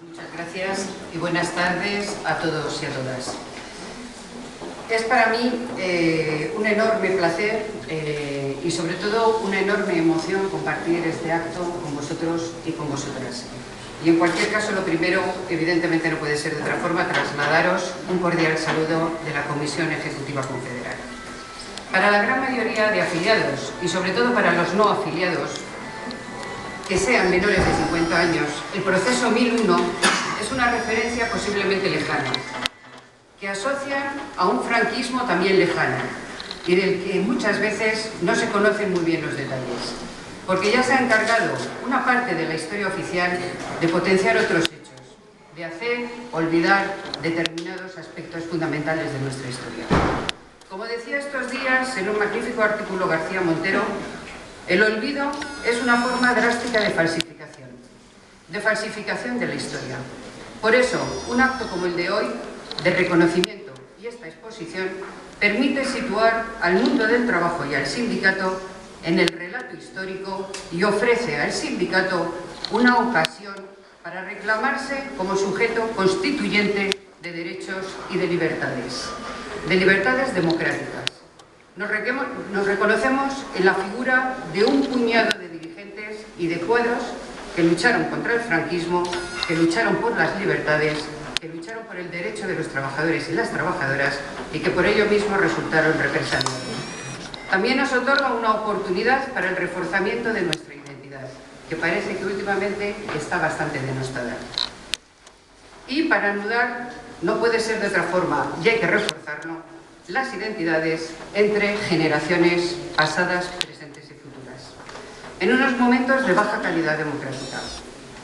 Muchas gracias y buenas tardes a todos y a todas. Es para mí un enorme placer y sobre todo una enorme emoción compartir este acto con vosotros y con vosotras. Y en cualquier caso, lo primero, evidentemente no puede ser de otra forma, trasladaros un cordial saludo de la Comisión Ejecutiva Confederal. Para la gran mayoría de afiliados y sobre todo para los no afiliados, que sean menores de 50 años, el proceso 1001 es una referencia posiblemente lejana, que asocian a un franquismo también lejano y del que muchas veces no se conocen muy bien los detalles, porque ya se ha encargado una parte de la historia oficial de potenciar otros hechos, de hacer olvidar determinados aspectos fundamentales de nuestra historia. Como decía estos días en un magnífico artículo García Montero, el olvido es una forma drástica de falsificación de la historia. Por eso, un acto como el de hoy, de reconocimiento y esta exposición, permite situar al mundo del trabajo y al sindicato en el relato histórico y ofrece al sindicato una ocasión para reclamarse como sujeto constituyente de derechos y de libertades democráticas. Nos reconocemos en la figura de un puñado de dirigentes y de cuadros que lucharon contra el franquismo, que lucharon por las libertades, que lucharon por el derecho de los trabajadores y las trabajadoras y que por ello mismo resultaron represaliados. También nos otorga una oportunidad para el reforzamiento de nuestra identidad, que parece que últimamente está bastante denostada. Y para anudar, no puede ser de otra forma, y hay que reforzarlo, las identidades entre generaciones pasadas, presentes y futuras. En unos momentos de baja calidad democrática,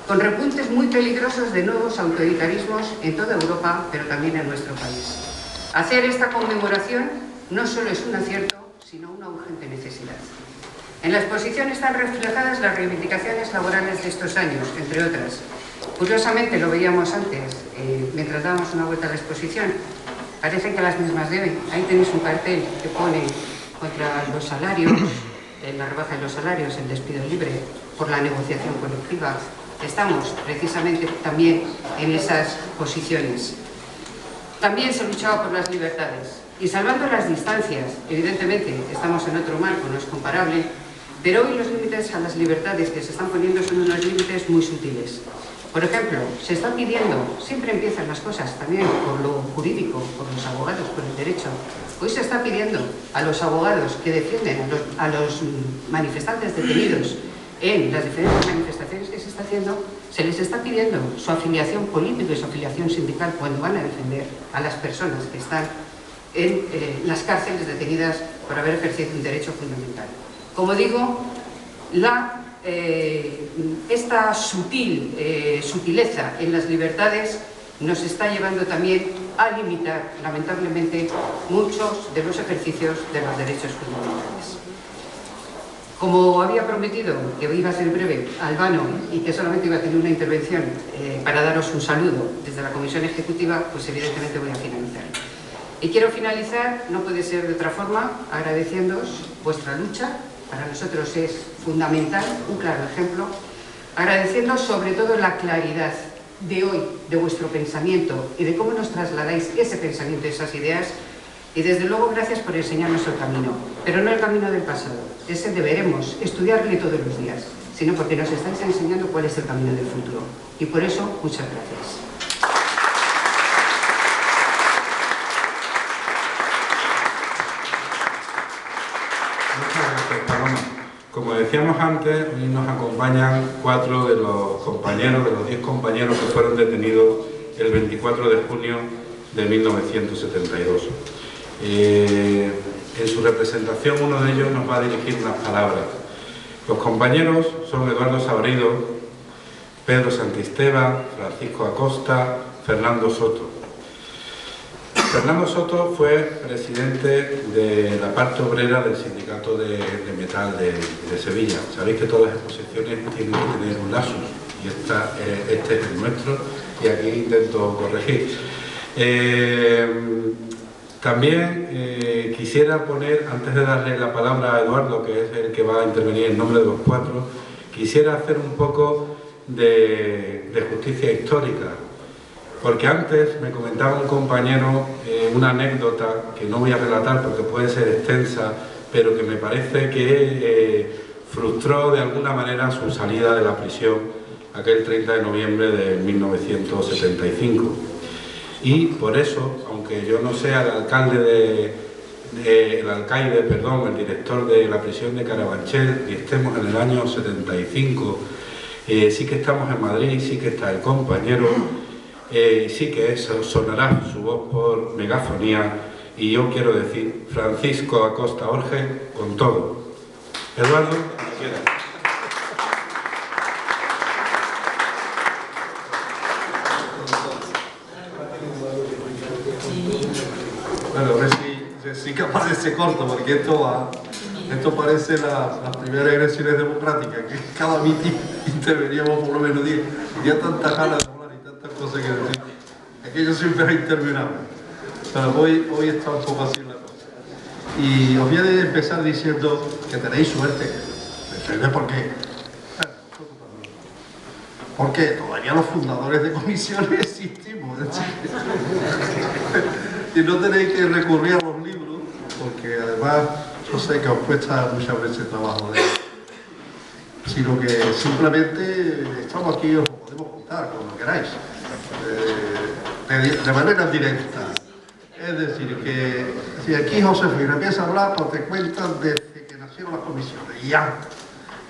con repuntes muy peligrosos de nuevos autoritarismos en toda Europa, pero también en nuestro país. Hacer esta conmemoración no solo es un acierto, sino una urgente necesidad. En la exposición están reflejadas las reivindicaciones laborales de estos años, entre otras. Curiosamente, lo veíamos antes, mientras dábamos una vuelta a la exposición, parece que las mismas deben. Ahí tenéis un cartel que pone contra los salarios, la rebaja de los salarios, el despido libre, por la negociación colectiva. Estamos precisamente también en esas posiciones. También se luchaba por las libertades. Y salvando las distancias, evidentemente estamos en otro marco, no es comparable, pero hoy los límites a las libertades que se están poniendo son unos límites muy sutiles. Por ejemplo, se está pidiendo, siempre empiezan las cosas también por lo jurídico, por los abogados, por el derecho. Hoy se está pidiendo a los abogados que defienden a los manifestantes detenidos en las diferentes manifestaciones que se está haciendo, se les está pidiendo su afiliación política y su afiliación sindical cuando van a defender a las personas que están en las cárceles detenidas por haber ejercido un derecho fundamental. Como digo, esta sutileza en las libertades nos está llevando también a limitar, lamentablemente, muchos de los ejercicios de los derechos fundamentales. Como había prometido que iba a ser breve, Albano, y que solamente iba a tener una intervención para daros un saludo desde la Comisión Ejecutiva, pues evidentemente voy a finalizar. Y quiero finalizar, no puede ser de otra forma, agradeciéndoos vuestra lucha. Para nosotros es fundamental, un claro ejemplo, agradeciendo sobre todo la claridad de hoy, de vuestro pensamiento y de cómo nos trasladáis ese pensamiento, esas ideas, y desde luego gracias por enseñarnos el camino, pero no el camino del pasado, ese deberemos estudiarle todos los días, sino porque nos estáis enseñando cuál es el camino del futuro. Y por eso, muchas gracias. Como decíamos antes, hoy nos acompañan 4 de los compañeros, de los 10 compañeros que fueron detenidos el 24 de junio de 1972. En su representación, uno de ellos nos va a dirigir unas palabras. Los compañeros son Eduardo Sabrido, Pedro Santisteban, Francisco Acosta, Fernando Soto. Fernando Soto fue presidente de la parte obrera del sindicato de metal de Sevilla. Sabéis que todas las exposiciones tienen que tener un lapsus y este es el nuestro y aquí intento corregir. También quisiera poner, antes de darle la palabra a Eduardo, que es el que va a intervenir en nombre de los 4, quisiera hacer un poco de justicia histórica. Porque antes me comentaba un compañero una anécdota que no voy a relatar porque puede ser extensa, pero que me parece que frustró de alguna manera su salida de la prisión aquel 30 de noviembre de 1975. Y por eso, aunque yo no sea el el director de la prisión de Carabanchel, y estemos en el año 75, sí que estamos en Madrid, sí que está el compañero, sí que eso sonará su voz por megafonía, y yo quiero decir Francisco Acosta Orge con todo. Eduardo, cuando quieras. Bueno, a ver si capaz de ser corto, porque esto parece las primeras elecciones democráticas, que cada mitin interveníamos por lo menos 10. Y ya tantas ganas de hablar y tantas cosas que decir. Aquello siempre era interminable. Pero hoy está un poco así la cosa. Y os voy a empezar diciendo que tenéis suerte. ¿Por qué? Porque todavía los fundadores de comisiones existimos. Y no tenéis que recurrir a los libros, porque además yo sé que os cuesta muchas veces trabajo de ello, sino que simplemente estamos aquí y os lo podemos contar cuando queráis, de manera directa. Es decir, que si aquí Josefina empieza a hablar, pues te cuentan desde que nacieron las comisiones, y ya,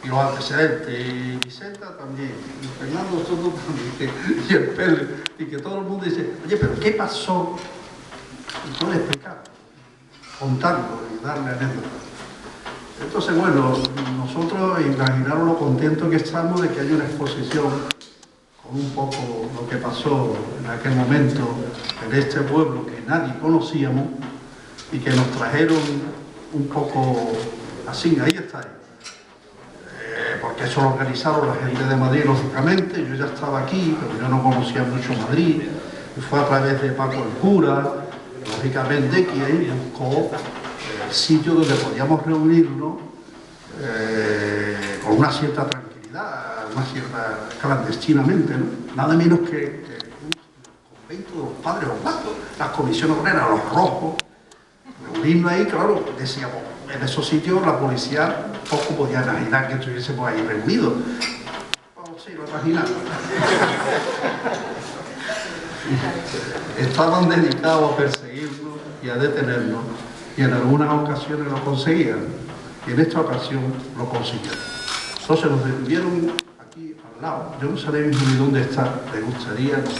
y los antecedentes, y Vicenta también, y Fernando Soto también, y el Pedro, y que todo el mundo dice, oye, pero ¿qué pasó? Y puede explicar, contarlo y darle anécdotas. Entonces, bueno, nosotros imaginaros lo contentos que estamos de que haya una exposición con un poco lo que pasó en aquel momento en este pueblo que nadie conocíamos y que nos trajeron un poco así, ahí está. Porque eso lo organizaron la gente de Madrid, lógicamente. Yo ya estaba aquí, pero yo no conocía mucho Madrid, y fue a través de Paco el Cura, lógicamente, quien buscó el sitio donde podíamos reunirnos con una cierta tranquilidad, una cierta clandestinamente, ¿no? Nada menos que un convento de los padres Osvaldo, las comisiones obreras, los rojos, reunirnos ahí, claro, decíamos, en esos sitios la policía poco podía imaginar que estuviésemos ahí reunidos. Bueno, sí, lo imaginaba. Estaban dedicados a perseguirnos y a detenernos, y en algunas ocasiones lo conseguían, y en esta ocasión lo consiguieron. Entonces nos detuvieron aquí al lado. Yo no sabía ni dónde está, nos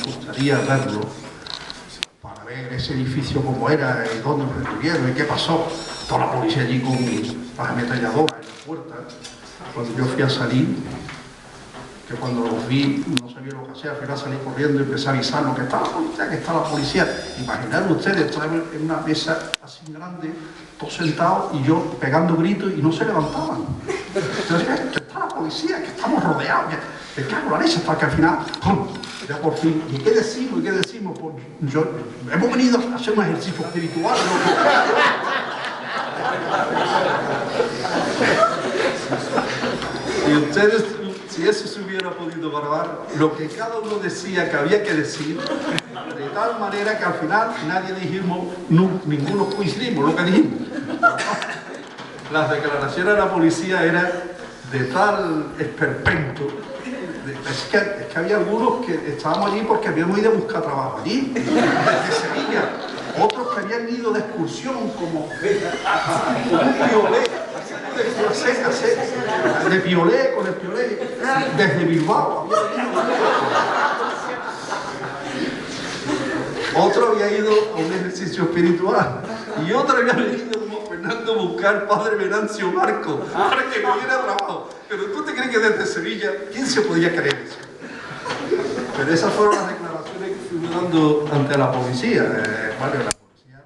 gustaría verlo, para ver ese edificio cómo era, y dónde nos detuvieron, y qué pasó. Toda la policía allí con las ametralladoras en la puerta. Cuando yo fui a salir, que cuando los vi no sabía lo que hacía, al final salí corriendo y empecé a avisarnos que está la policía. Imaginaron ustedes, estaban en una mesa así grande, todos sentados y yo pegando gritos y no se levantaban. Entonces, está la policía, que estamos rodeados, que cago en la leche, hasta que al final, ¡pum! Ya por fin, ¿y qué decimos? ¿Y qué decimos? Pues hemos venido a hacer un ejercicio espiritual, ¿no? Y ustedes, si eso se hubiera podido grabar, lo que cada uno decía que había que decir, de tal manera que al final nadie dijimos, ninguno coincidimos lo que dijimos. Las declaraciones de la policía eran de tal esperpento. Es que había algunos que estábamos allí porque habíamos ido a buscar trabajo allí, desde Sevilla. Otros que habían ido de excursión como un piolet, de piolet con el piolet, desde Bilbao. Otro había ido a un ejercicio espiritual y otro había venido como Fernando a buscar al padre Venancio Marco para que me diera trabajo. Pero tú te crees que desde Sevilla, ¿quién se podía creer eso? Pero esas fueron las declaraciones que fuimos dando ante la policía. Bueno, la policía,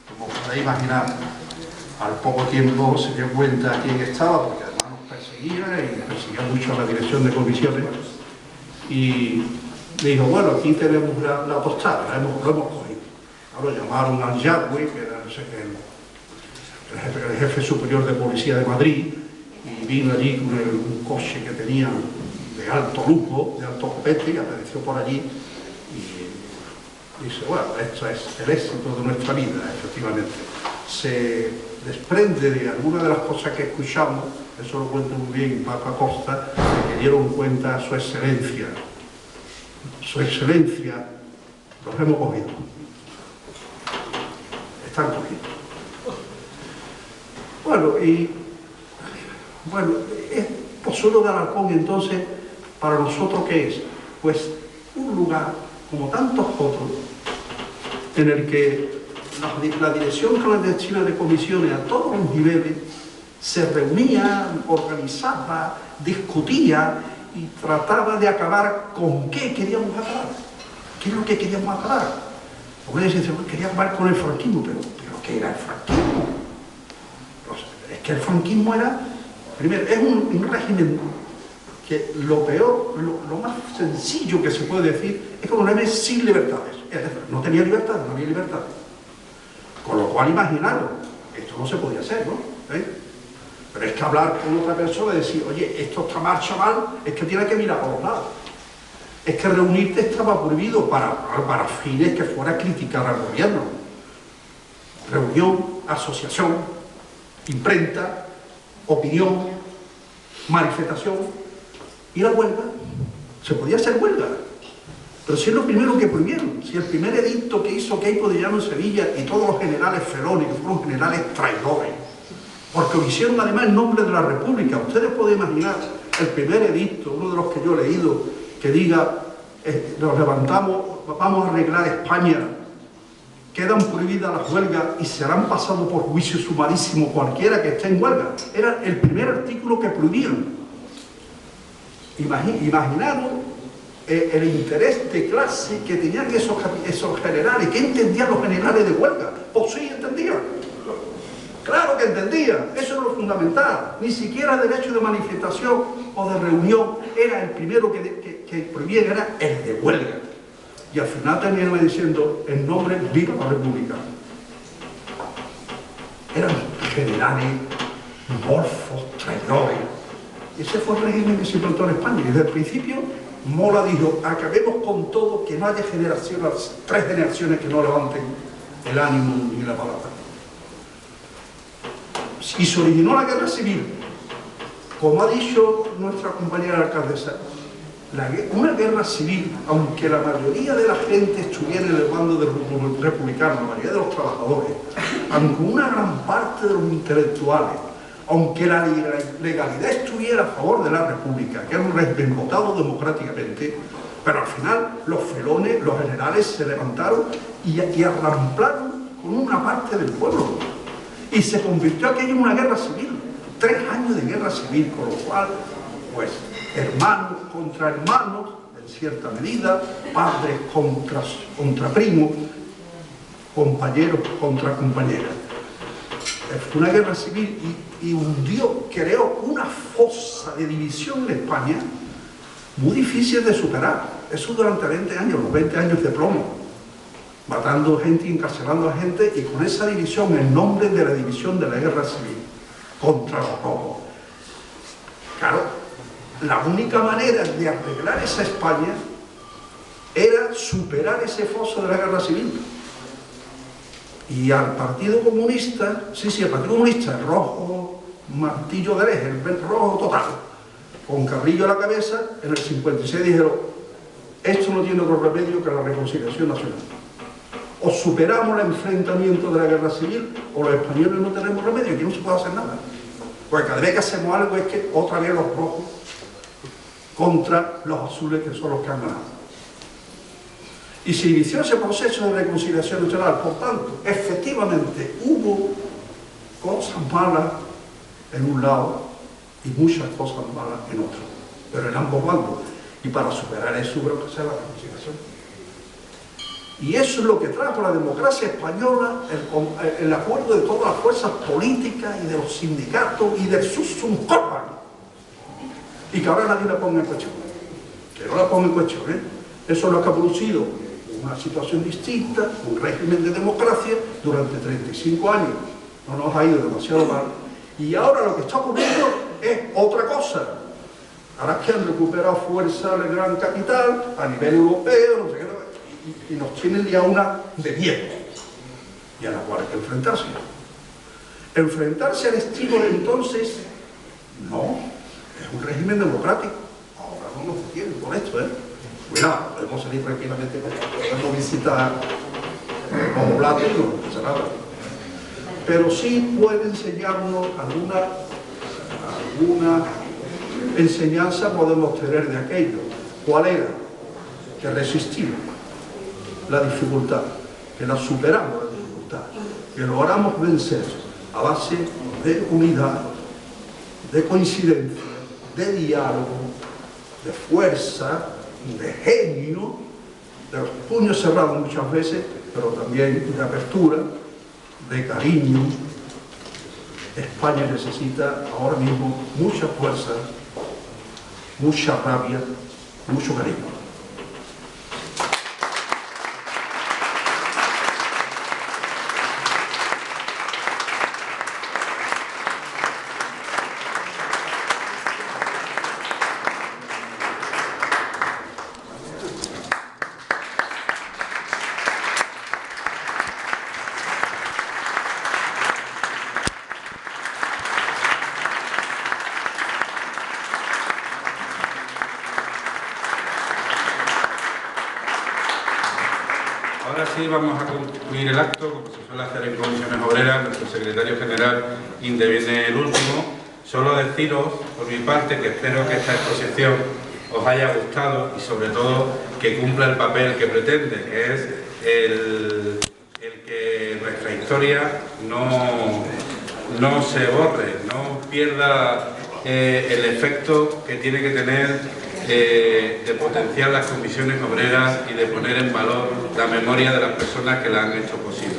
como podéis imaginar, al poco tiempo se dio cuenta quién estaba, porque además nos perseguía y perseguía mucho a la dirección de comisiones. Y me dijo, bueno, aquí tenemos la postal, lo hemos cogido. Ahora llamaron al Yagüe, que era el jefe superior de policía de Madrid, y vino allí con un coche que tenía de de alto lujo, de alto copete, y apareció por allí y dice, bueno, esto es el éxito de nuestra vida, efectivamente. Se desprende de algunas de las cosas que escuchamos, eso lo cuenta muy bien Paco Acosta, que dieron cuenta a su excelencia. Su excelencia, los hemos cogido. Están cogidos. Bueno, Pozuelo de Alarcón, entonces, para nosotros, ¿qué es? Pues un lugar, como tantos otros, en el que la Dirección Clandestina de Comisiones a todos los niveles se reunía, organizaba, discutía y trataba de acabar con qué queríamos acabar. ¿Qué es lo que queríamos acabar? Porque dicen, quería acabar con el franquismo, pero ¿qué era el franquismo? Pues, es que el franquismo era, primero, es un régimen que lo peor, lo más sencillo que se puede decir es como un régimen sin libertades. No tenía libertades, no había libertades. Con lo cual, imaginaros, esto no se podía hacer, ¿no? Pero es que hablar con otra persona y decir, oye, esto está marcha mal, es que tienes que mirar por los lados. Es que reunirte estaba prohibido para fines que fuera a criticar al gobierno. Reunión, asociación, imprenta, opinión, manifestación. ¿Y la huelga? ¿Se podía hacer huelga? Pero si es lo primero que prohibieron, si el primer edicto que hizo Queipo de Llano en Sevilla y todos los generales felones, que fueron generales traidores, porque lo hicieron además en nombre de la República. Ustedes pueden imaginar el primer edicto, uno de los que yo he leído, que diga, nos levantamos, vamos a arreglar España, quedan prohibidas las huelgas y serán pasados por juicio sumarísimo cualquiera que esté en huelga. Era el primer artículo que prohibieron. Imaginaros el interés de clase que tenían esos generales. ¿Qué entendían los generales de huelga? Pues sí, entendían. Claro que entendían. Eso es lo fundamental. Ni siquiera el derecho de manifestación o de reunión era el primero que prohibían, era el de huelga. Y al final terminaron diciendo, en nombre, viva la República. Eran generales, morfos, traidores. Ese fue el régimen que se implantó en España. Y desde el principio, Mola dijo, acabemos con todo, que no haya generaciones, 3 generaciones que no levanten el ánimo ni la palabra. Y se originó la guerra civil. Como ha dicho nuestra compañera alcaldesa, una guerra civil, aunque la mayoría de la gente estuviera en el bando de republicano, la mayoría de los trabajadores, aunque una gran parte de los intelectuales, aunque la legalidad estuviera a favor de la República, que era un régimen votado democráticamente, pero al final los felones, los generales se levantaron y arramplaron con una parte del pueblo. Y se convirtió aquello en una guerra civil, 3 años de guerra civil, con lo cual, pues, hermanos contra hermanos, en cierta medida, padres contra primos, compañeros contra compañeras. Fue una guerra civil y creó una fosa de división en España muy difícil de superar. Eso durante 20 años, los 20 años de plomo, matando gente, encarcelando a gente, y con esa división, en nombre de la división de la guerra civil contra los rojos. Claro, la única manera de arreglar esa España era superar ese foso de la guerra civil. Y al Partido Comunista, el Partido Comunista, el rojo, martillo de eje, el rojo total, con Carrillo a la cabeza, en el 56 dijeron, esto no tiene otro remedio que la reconciliación nacional. O superamos el enfrentamiento de la guerra civil, o los españoles no tenemos remedio, aquí no se puede hacer nada. Porque cada vez que hacemos algo es que otra vez los rojos contra los azules, que son los que han ganado. Y se inició ese proceso de reconciliación nacional. Por tanto, efectivamente hubo cosas malas en un lado y muchas cosas malas en otro, pero en ambos bandos. Y para superar eso hubo que hacer la reconciliación. Y eso es lo que trajo la democracia española, el acuerdo de todas las fuerzas políticas y de los sindicatos y del susum corporum. Y que ahora nadie la ponga en cuestión. Que no la ponga en cuestión, ¿eh? Eso es lo que ha producido una situación distinta, un régimen de democracia durante 35 años. No nos ha ido demasiado mal. Y ahora lo que está ocurriendo es otra cosa. Ahora que han recuperado fuerza el gran capital a nivel europeo, no sé qué, y nos tienen ya una de miedo, y a la cual hay que enfrentarse. Enfrentarse al estilo de entonces, no, es un régimen democrático. Ahora no nos detienen con esto, Cuidado, podemos salir tranquilamente, podemos visitar como plato y no pasa nada. Pero sí puede enseñarnos alguna enseñanza podemos tener de aquello. ¿Cuál era? Que resistimos la dificultad, que la superamos la dificultad, que logramos vencer a base de unidad, de coincidencia, de diálogo, de fuerza, de genio, de los puños cerrados muchas veces, pero también de apertura, de cariño. España necesita ahora mismo mucha fuerza, mucha rabia, mucho cariño. Ahora sí vamos a concluir el acto, como se suele hacer en comisiones obreras. Nuestro secretario general interviene el último. Solo deciros, por mi parte, que espero que esta exposición os haya gustado y sobre todo que cumpla el papel que pretende, que es el que nuestra historia no se borre, no pierda el efecto que tiene que tener de potenciar las comisiones obreras y de poner en valor la memoria de las personas que la han hecho posible.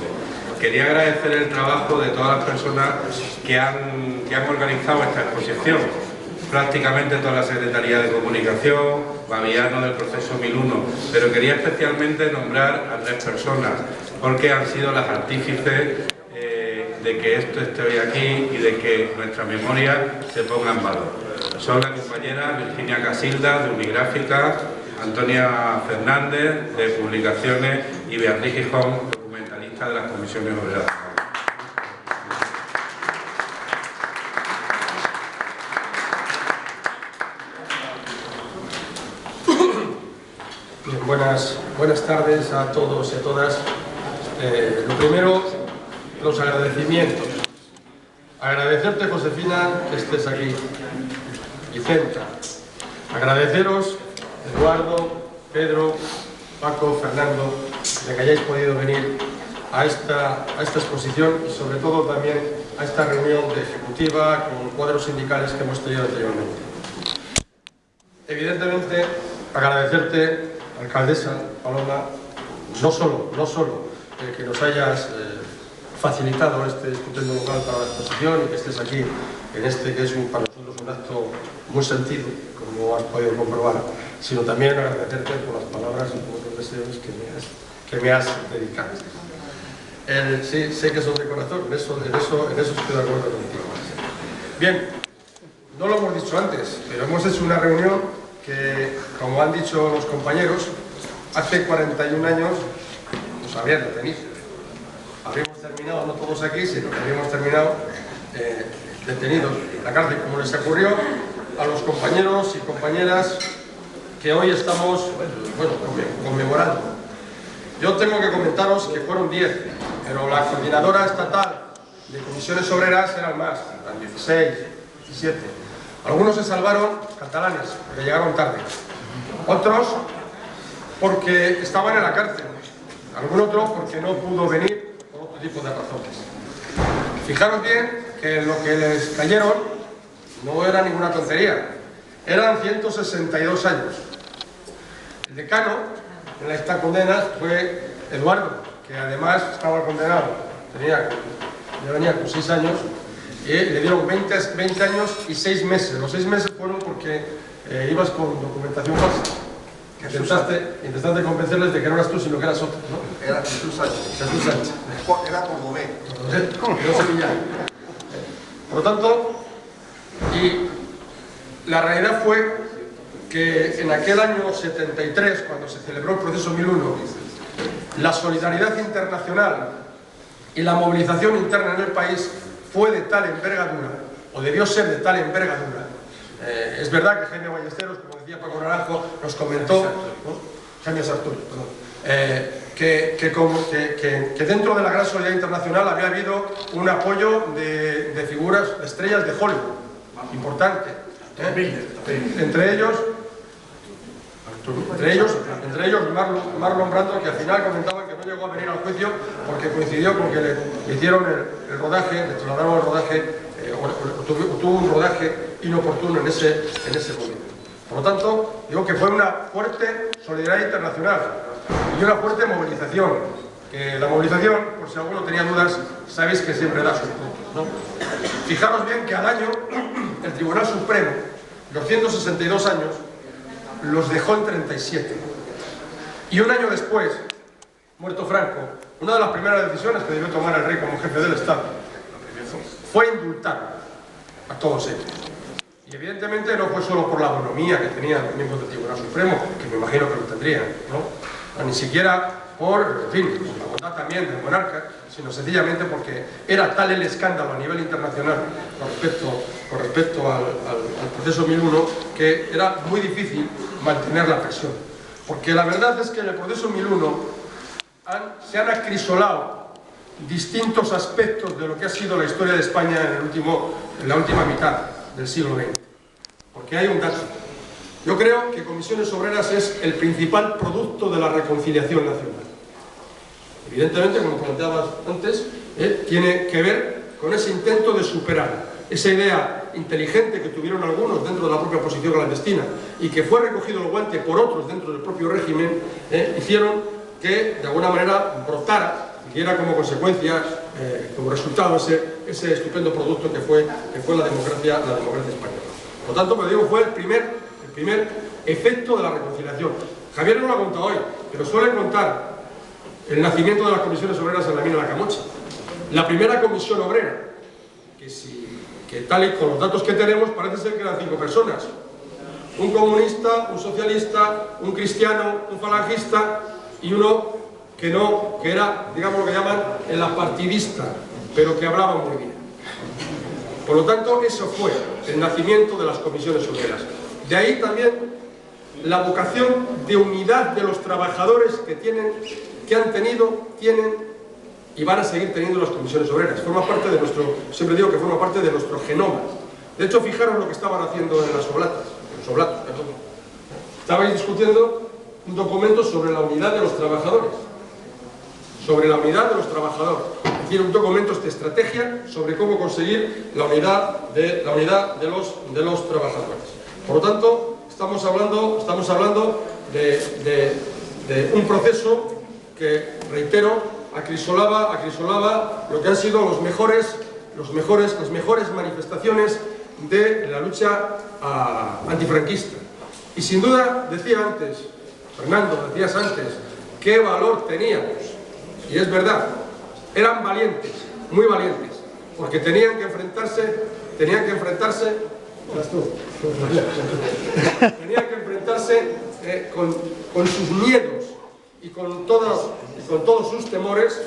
Quería agradecer el trabajo de todas las personas que han organizado esta exposición. Prácticamente toda la Secretaría de Comunicación, Baviano del Proceso 1001, pero quería especialmente nombrar a 3 personas, porque han sido las artífices de que esto esté hoy aquí y de que nuestra memoria se ponga en valor. Son la compañera Virginia Casilda, de Unigráfica, Antonia Fernández, de Publicaciones, y Beatriz Gijón, documentalista de las comisiones obreras. Bien, buenas tardes a todos y a todas. Lo primero, los agradecimientos. Agradecerte, Josefina, que estés aquí. Vicenta. Agradeceros, Eduardo, Pedro, Paco, Fernando, de que hayáis podido venir a esta exposición y sobre todo también a esta reunión de ejecutiva con cuadros sindicales que hemos tenido anteriormente. Evidentemente, agradecerte, alcaldesa Paloma, no solo que nos hayas facilitado este estupendo local para la exposición y que estés aquí en este que es para nosotros un acto muy sentido, como has podido comprobar, sino también agradecerte por las palabras y por los deseos que me has dedicado. Sí, sé que son de corazón, en eso estoy de acuerdo contigo. Bien, no lo hemos dicho antes, pero hemos hecho una reunión que, como han dicho los compañeros, hace 41 años nos habían detenido. Habíamos terminado, no todos aquí, sino que habíamos terminado detenidos en la cárcel, como les ocurrió a los compañeros y compañeras que hoy estamos conmemorando. Yo tengo que comentaros que fueron 10, pero la coordinadora estatal de comisiones obreras eran más, eran 16, 17. Algunos se salvaron catalanes, porque llegaron tarde. Otros porque estaban en la cárcel. Algún otro porque no pudo venir por otro tipo de razones. Fijaros bien que lo que les cayeron no era ninguna tontería. Eran 162 años. El decano en estas condenas fue Eduardo, que además estaba condenado. Ya venía con 6 años y le dieron 20 años y 6 meses. Los 6 meses fueron porque ibas con documentación falsa. Intentaste convencerles de que no eras tú, sino que eras otro, ¿no? Era Jesús Sánchez. Jesús Sánchez. Era Cordobés. No Sevillano. Por lo tanto, y la realidad fue que en aquel año 73, cuando se celebró el proceso 1001, la solidaridad internacional y la movilización interna en el país fue de tal envergadura, o debió ser de tal envergadura. Es verdad que Jaime Ballesteros, como decía Paco Naranjo, nos comentó, Jaime Sartori, que dentro de la gran solidaridad internacional había habido un apoyo de figuras, de estrellas de Hollywood, importante. Entre ellos Marlon Brando, que al final comentaban que no llegó a venir al juicio porque coincidió con que le hicieron el rodaje, le trasladaron el rodaje, tuvo un rodaje inoportuno en ese momento. Por lo tanto, digo que fue una fuerte solidaridad internacional y una fuerte movilización. Que la movilización, por si alguno tenía dudas, sabéis que siempre da sus puntos, ¿no? Fijaros bien que al año el Tribunal Supremo, los 162 años, los dejó en 37. Y un año después, muerto Franco, una de las primeras decisiones que debió tomar el rey como jefe del Estado fue indultar a todos ellos. Y evidentemente no fue solo por la bonomía que tenían los miembros del Tribunal Supremo, que me imagino que lo tendrían, ¿no? Ni siquiera por, en fin, por la bondad también del monarca, sino sencillamente porque era tal el escándalo a nivel internacional con respecto al proceso 1001 que era muy difícil mantener la presión. Porque la verdad es que en el proceso 1001 se han acrisolado distintos aspectos de lo que ha sido la historia de España en la última mitad del siglo XX. Porque hay un dato. Yo creo que Comisiones Obreras es el principal producto de la reconciliación nacional. Evidentemente, como comentabas antes, tiene que ver con ese intento de superar esa idea inteligente que tuvieron algunos dentro de la propia oposición clandestina y que fue recogido el guante por otros dentro del propio régimen, hicieron que de alguna manera brotara y diera como consecuencia, como resultado, ese estupendo producto que fue la democracia española. Por lo tanto, como digo, fue el primer efecto de la reconciliación. Javier no lo ha contado hoy, pero suele contar el nacimiento de las comisiones obreras en la mina de la Camocha. La primera comisión obrera, que tal y con los datos que tenemos parece ser que eran 5 personas. Un comunista, un socialista, un cristiano, un falangista y uno que era, digamos, lo que llaman el apartidista, pero que hablaba muy bien. Por lo tanto, eso fue el nacimiento de las comisiones obreras. De ahí también la vocación de unidad de los trabajadores que han tenido, tienen y van a seguir teniendo las comisiones obreras. Forma parte de nuestro, siempre digo que forma parte de nuestro genoma. De hecho, fijaros lo que estaban haciendo en las oblatas, Estabais discutiendo un documento sobre la unidad de los trabajadores. Sobre la unidad de los trabajadores. Es decir, un documento de estrategia sobre cómo conseguir la unidad de los trabajadores. Por lo tanto, estamos hablando de un proceso que, reitero, acrisolaba lo que han sido las mejores manifestaciones de la lucha antifranquista. Y sin duda, decía antes, Fernando, decías antes, qué valor teníamos. Y es verdad, eran valientes, muy valientes, porque tenían que enfrentarse con sus miedos y con todos sus temores,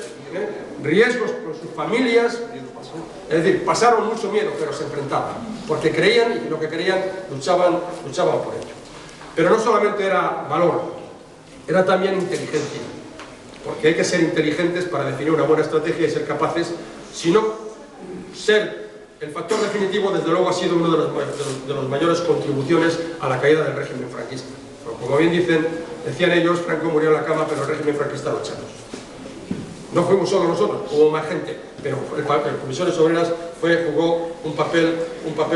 riesgos con sus familias. Es decir, pasaron mucho miedo, pero se enfrentaban, porque creían y lo que creían luchaban por ello. Pero no solamente era valor, era también inteligencia, porque hay que ser inteligentes para definir una buena estrategia y ser capaces, si no ser el factor definitivo, desde luego ha sido una de las mayores contribuciones a la caída del régimen franquista. Como bien decían ellos, Franco murió en la cama, pero el régimen franquista lo echamos. No fuimos solo nosotros, hubo más gente, pero el Comisiones Obreras jugó un papel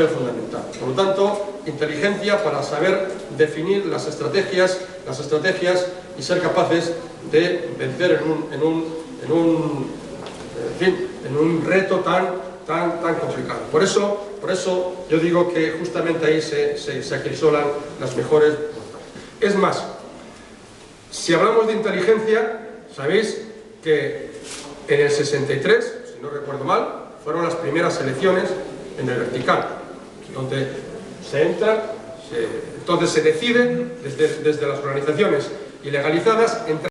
fundamental. Por lo tanto, inteligencia para saber definir las estrategias y ser capaces de vencer en un reto tan complicado. Por eso yo digo que justamente ahí se acrisolan las mejores. Es más, si hablamos de inteligencia, sabéis que en el 63, si no recuerdo mal, fueron las primeras elecciones en el vertical, donde se entra, Entonces se decide desde las organizaciones ilegalizadas entre